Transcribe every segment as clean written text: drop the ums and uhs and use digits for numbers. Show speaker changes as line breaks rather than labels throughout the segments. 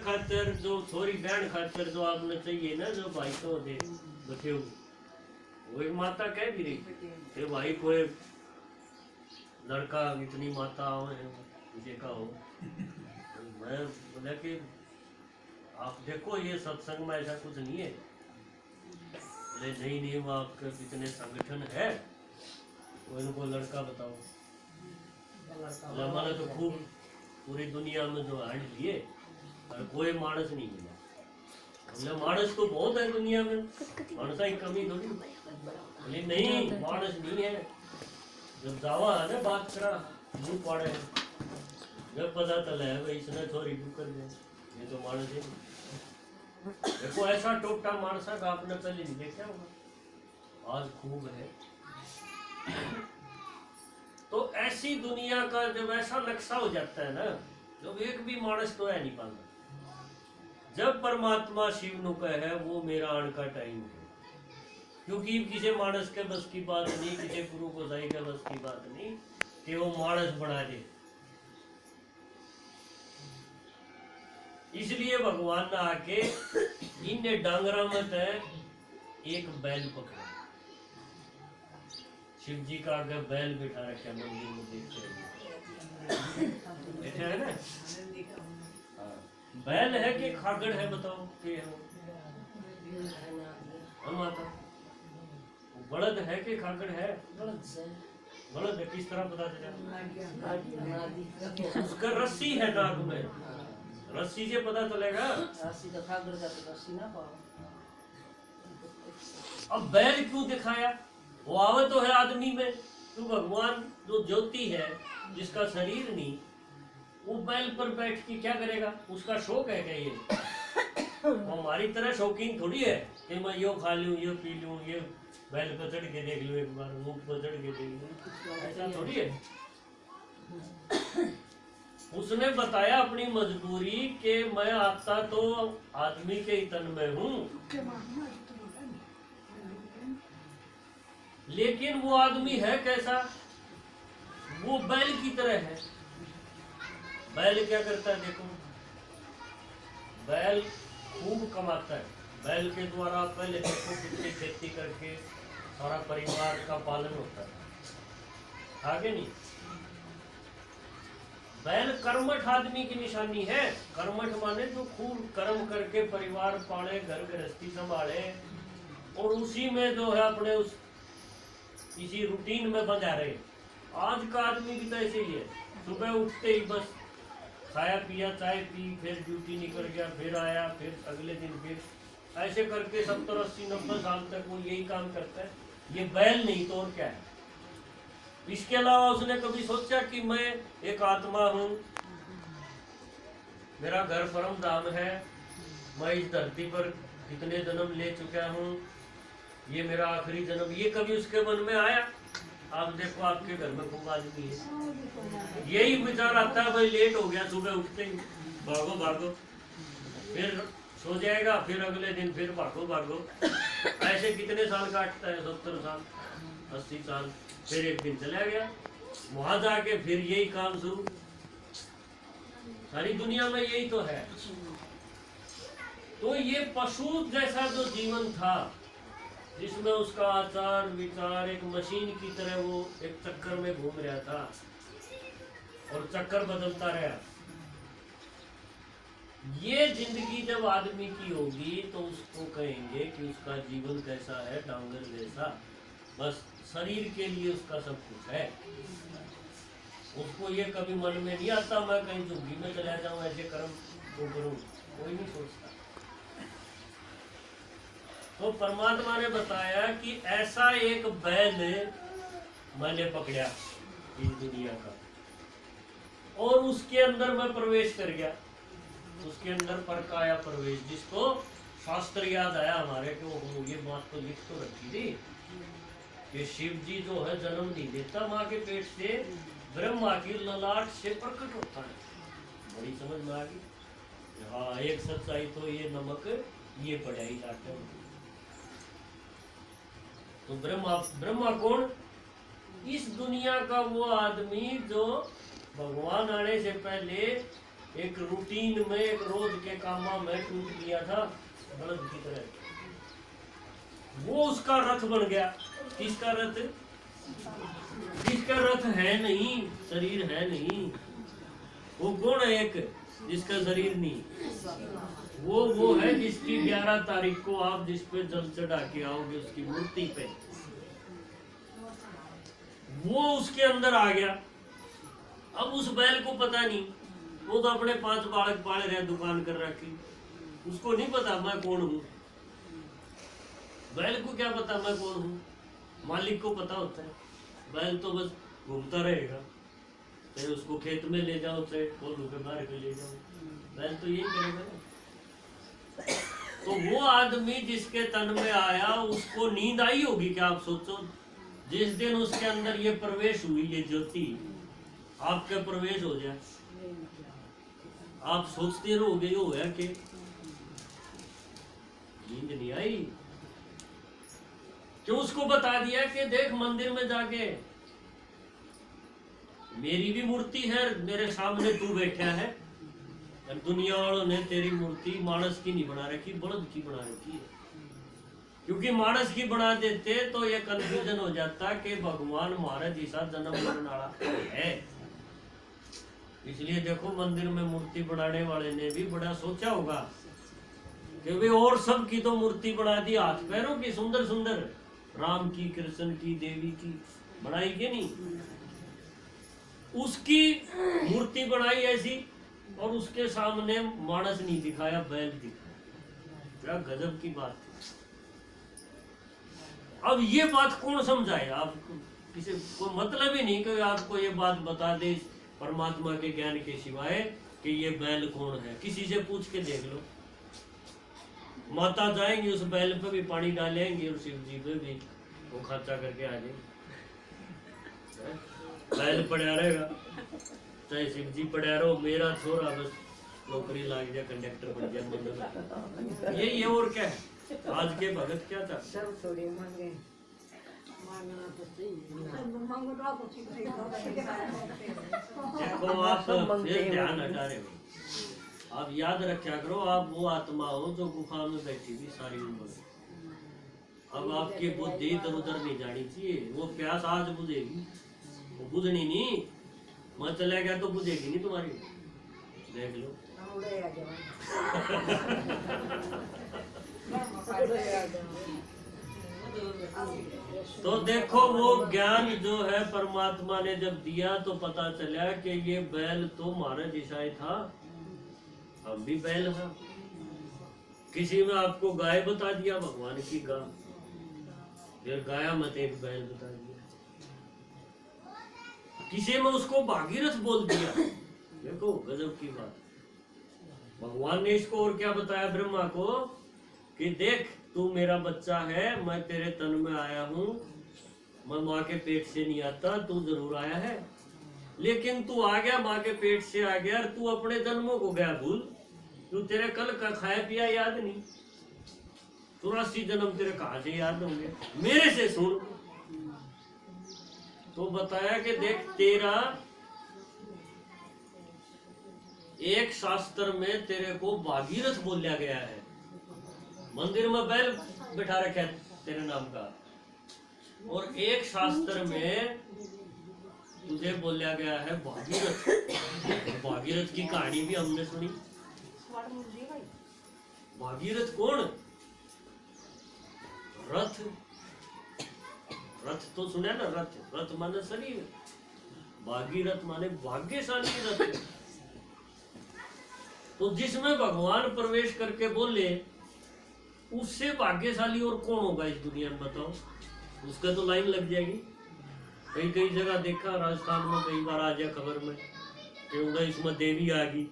खातर जो छोरी बहन खातर जो आपने चाहिए ना, जो भाई तो दे बचे हो, वो एक माता कह भी रही कि भाई कोई लड़का इतनी माताओं देखा हो। मैं बोला कि आप देखो ये सत्संग में ऐसा कुछ नहीं है। बोले नहीं नहीं, वो आपके कितने संगठन है, वो इनको लड़का बताओ। हमारे तो खूब पूरी दुनिया में जो हांड लिए और कोई मानस नहीं मिला। हमने मानस तो बहुत है दुनिया में, मानसा की कमी थोड़ी। बोले नहीं मानस नहीं है। जब दावा है ना बात करा मुंह पाड़े, जब पता चला है भाई इसने छोरी बुक कर दिया, ये तो मानस है। देखो ऐसा टोटा मानसा का आपने पहले नहीं देखा होगा, आज खूब है। तो ऐसी दुनिया का जब ऐसा नक्शा हो जाता है ना, जब एक भी मानस तो है नहीं पाता। जब परमात्मा शिव नु कहे वो मेरा आने का टाइम है, क्योंकि किसी मानस के बस की बात नहीं, किसी गुरु को सही के बस की बात नहीं कि वो मानस बना दे। इसलिए भगवान ने आके इन डांगरा में एक बैल पकड़ा, शिव जी का आगे बैल बिठा रखा मंदिर में, देखते हैं ना। बैल है कि खागड़ है, बताओ के है माता? बलद है कि खागड़ है? बलद है। किस तरह पता चला? उसका रस्सी है नाक में, रस्सी से पता चलेगा।
रस्सी तो खागड़ का तो रस्सी ना पाओ।
अब बैल क्यों दिखाया? वो आवे तो है आदमी में, तो भगवान जो ज्योति है जिसका शरीर नहीं, वो बैल पर बैठ के क्या करेगा? उसका शौक है क्या ये? हमारी तरह शौकीन थोड़ी है कि मैं यो खा लूं, यो पी लूं, ये बैल पर चढ़ के देख लूं, एक बार ऊँट पर चढ़ के देख लूं, ऐसा थोड़ी है। उसने बताया अपनी मजबूरी कि मैं आता तो आदमी के ही तन में हूँ, लेकिन वो आदमी है कैसा? वो बैल की तरह है। बैल क्या करता है? देखो, बैल खूब कमाता है। बैल के द्वारा पहले देखो कितनी खेती करके सारा परिवार का पालन होता है, आगे नहीं। बैल कर्मठ आदमी की निशानी है। कर्मठ माने जो खूब कर्म करके परिवार पाले, घर गृहस्थी संभाले, और उसी में जो है अपने उस इसी रूटीन में बंधा रहे। आज का आदमी भी तो ऐसे ही है, सुबह उठते ही बस खाया पिया, चाय पी, फिर ड्यूटी निकल गया, फिर आया, फिर अगले दिन फिर ऐसे करके 70, 80, 90 साल तक वो यही काम करता है। ये बैल नहीं तो और क्या है? इसके अलावा उसने कभी सोचा कि मैं एक आत्मा हूँ, मेरा घर परम धाम है, मैं इस धरती पर कितने जन्म ले चुका हूँ, ये मेरा आखिरी जन्म, ये कभी उसके मन में आया? आप देखो आपके घर में खूब आदमी है, यही विचार आता है भाई लेट हो गया, सुबह उठते ही भागो भागो, फिर सो जाएगा, फिर अगले दिन फिर भागो भागो। ऐसे कितने साल काटता है? 70 साल, 80 साल, फिर एक दिन चला गया, वहां जाके फिर यही काम शुरू। सारी दुनिया में यही तो है। तो ये पशु जैसा जो जीवन था, जिसमें उसका आचार विचार एक मशीन की तरह वो एक चक्कर में घूम रहा था और चक्कर बदलता रहा। ये जिंदगी जब आदमी की होगी तो उसको कहेंगे कि उसका जीवन कैसा है? डांगर जैसा, बस शरीर के लिए उसका सब कुछ है। उसको ये कभी मन में नहीं आता मैं कहीं झुग्गी में चला जाऊं, ऐसे कर्म तो करूं, कोई नहीं सोचता। तो परमात्मा ने बताया कि ऐसा एक बैल मैंने पकड़ा इस दुनिया का, और उसके अंदर मैं प्रवेश कर गया, उसके अंदर पर काया प्रवेश, जिसको शास्त्र याद आया हमारे कि वो ये बात तो लिख तो रखी थी कि शिव जी जो है जन्म नहीं देता माँ के पेट से, ब्रह्मा की ललाट से प्रकट होता है। बड़ी समझ में आ गई। हाँ, एक सच्चाई तो ये नमक ये पढ़ाई जाते हैं। तो ब्रह्मा कौन? इस दुनिया का वो आदमी जो भगवान आने से पहले एक रूटीन में, एक रोज के कामों में टूट गया था बलद की तरह। वो उसका रथ बन गया। किसका रथ? जिसका रथ है नहीं, शरीर है नहीं। वो कौन है? एक जिसका शरीर नहीं, वो है जिसकी 11 तारीख को आप जिस पे जल चढ़ा के आओगे उसकी मूर्ति पे, वो उसके अंदर आ गया। अब उस बैल को पता नहीं, वो तो अपने 5 बालक पाले रहे, दुकान कर रखी, उसको नहीं पता मैं कौन हूँ। बैल को क्या पता मैं कौन हूँ? मालिक को पता होता है। बैल तो बस घूमता रहेगा, चाहे उसको खेत में ले जाओ, चाहे कोल्हू पे मार के ले जाओ, बैल तो यही करेगा ना। तो वो आदमी जिसके तन में आया उसको नींद आई होगी क्या? आप सोचो, जिस दिन उसके अंदर ये प्रवेश हुई, ये ज्योति आपके प्रवेश हो जाए, आप सोचते रहोगे ये होया कि नींद नहीं आई? क्यों? उसको बता दिया कि देख मंदिर में जाके मेरी भी मूर्ति है, मेरे सामने तू बैठा है, और दुनिया वालों ने तेरी मूर्ति मानस की नहीं बना रखी, बलद की बना रखी है। क्योंकि मानस की बना देते तो ये कंफ्यूजन हो जाता कि भगवान महाराज जी साथ जन्म लेने वाला है। इसलिए देखो मंदिर में मूर्ति बनाने वाले ने भी बड़ा सोचा होगा कि वे और सब की तो मूर्ति बना दी, हाथ पैरों की सुंदर सुंदर, राम की, कृष्ण की, देवी की बनाई के नहीं, उसकी मूर्ति बनाई ऐसी, और उसके सामने मानस नहीं दिखाया, बैल दिखाया। क्या गजब की बात है। अब ये बात कौन समझाए आपको? किसी को मतलब ही नहीं कि आपको ये बात बता दे परमात्मा के ज्ञान के सिवाय कि ये बैल कौन है। किसी से पूछ के देख लो, माता जाएंगी उस बैल पे भी पानी डालेंगे और शिव जी पे भी वो खर्चा करके आ जाएंगे। बैल पड़ा रहेगा, चाहे शिव जी पड़ा रहो, मेरा छोरा बस नौकरी लाग जाए, कंडक्टर बन जाए, मतलब यही है। और क्या है? आज के भगत क्या था?
सब थोड़ी मांगे, मांगना तो सही।
देखो आप फिर ध्यान हटा रहे हो। आप याद रखा करो, आप वो आत्मा हो जो गुफा में बैठी थी सारी उम्र। अब आपकी बुद्धि इधर उधर नहीं जानी चाहिए। वो प्यास आज बुझेगी, वो बुझनी नहीं, मैं चला गया तो बुझेगी नहीं तुम्हारी। देख लो। तो देखो वो ज्ञान जो है परमात्मा ने जब दिया तो पता चला कि ये बैल तो महाराज ईसाई था, हम भी बैल हैं। किसी में आपको गाय बता दिया, भगवान की गाय, फिर गाया मत एक बैल बता दिया। किसी में उसको भागीरथ बोल दिया। देखो गजब की बात। भगवान ने इसको और क्या बताया ब्रह्मा को कि देख तू मेरा बच्चा है, मैं तेरे तन में आया हूँ, मैं माँ के पेट से नहीं आता, तू जरूर आया है, लेकिन तू आ गया, माँ के पेट से आ गया, और तू अपने जन्मों को गया भूल। तू तेरे कल का खाया पिया याद नहीं, 84 जन्म तेरे कहाँ से याद होंगे? मेरे से सुन। तो बताया कि देख तेरा एक शास्त्र में तेरे को भागीरथ बोला गया है। मंदिर में बैल बिठा रखा है तेरे नाम का, और एक शास्त्र में तुझे बोला गया है भागीरथ। भागीरथ की कहानी भी हमने सुनी। भागीरथ कौन? रथ। रथ तो सुना ना, रथ। रथ माने शरीर, भागीरथ माने भाग्यशाली रथ। तो जिसमें भगवान प्रवेश करके बोले, उससे भाग्यशाली और कौन होगा इस दुनिया में? बताओ। उसका तो लाइन लग जाएगी। कई कई जगह देखा, राजस्थान में कई बार आ जाए खबर में कि इसमें देवी आ गई,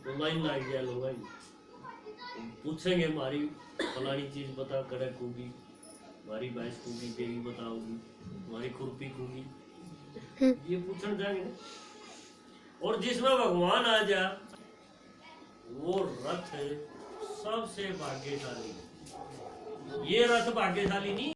तो लाइन लग जाए लोग। पूछेंगे हमारी फलानी चीज बता, कड़क होगी, हमारी भैंस होगी, देवी बताओगी, हमारी खुरपी होगी, ये पूछने जाएंगे। और जिसमें भगवान आ जा, वो रथ सबसे भाग्यशाली। ये रथ भाग्यशाली नहीं।